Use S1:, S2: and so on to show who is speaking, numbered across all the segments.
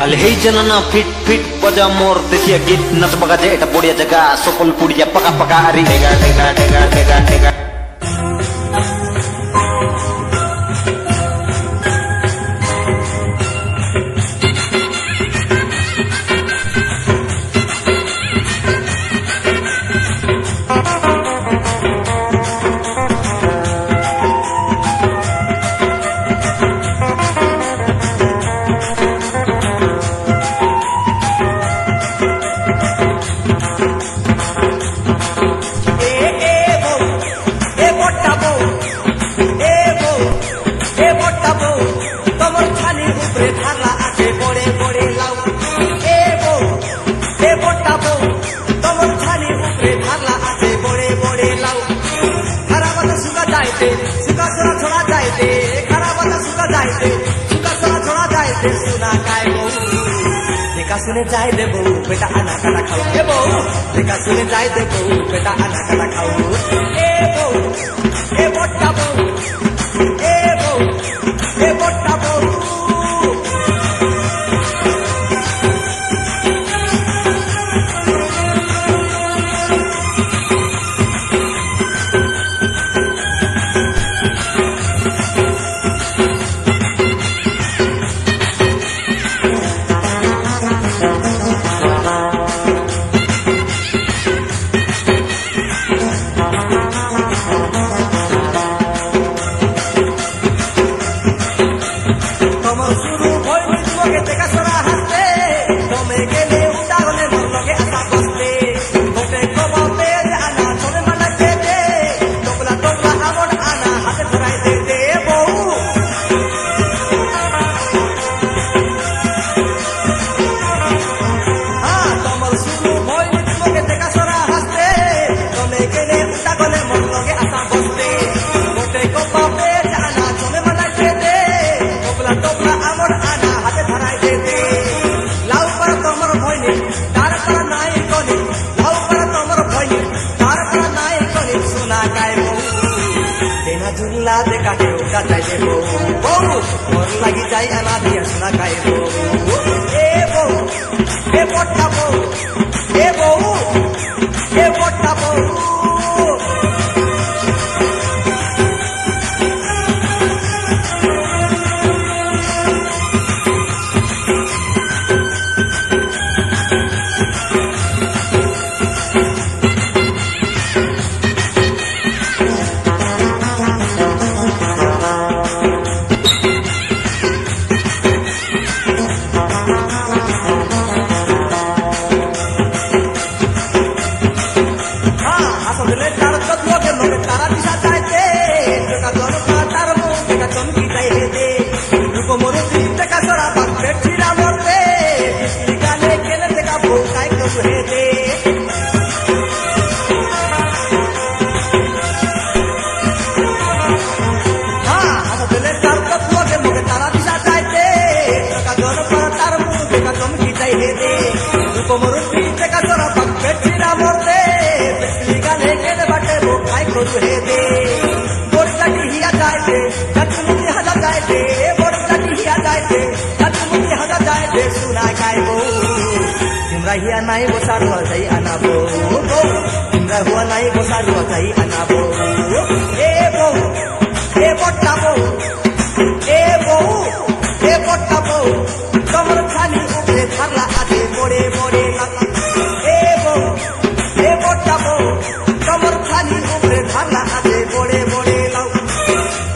S1: Alhei janana fit fit baja mor tesia git nat baga je eta bodia jaga sopol pudia paka paka ari tega सुने जाए दे बहू बेटा आना खाना खाओ ए बहू देखा सुने जाए दे बहू बेटा आना खाना खाओ ए बहू ए मोटा बहू ए बहू ए मोटा बहू देखा के उठा जाए बहू और लगी जाए अना दिया सुना खाए बहू ए पोटा बहू ए बहू ए पोटा बहू हिया नाई बोसार हुआ जाई अनाबो तिमरा हुआ नाई बोसार हुआ जाई अनाबो ए बहू ए पोटा बहू ए बहू ए पोटा बहू कमर खाली ऊपरे धरला आधे बोड़े बोड़े ए बहू ए पोटा बहू कमर खाली ऊपरे धरला आधे बोड़े बोड़े लाओ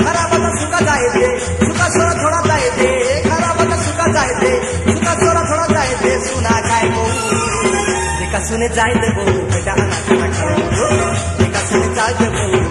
S1: खराब तो सुका जाए दे सुका सोरा थोड़ा जाए दे खराब तो सुका जाए दे सुका सोरा थोड़ा जाए दे सुना खाए सुने जाए दे बहू बेटा आना खाना खाओ देखा सुने जाए दे बहू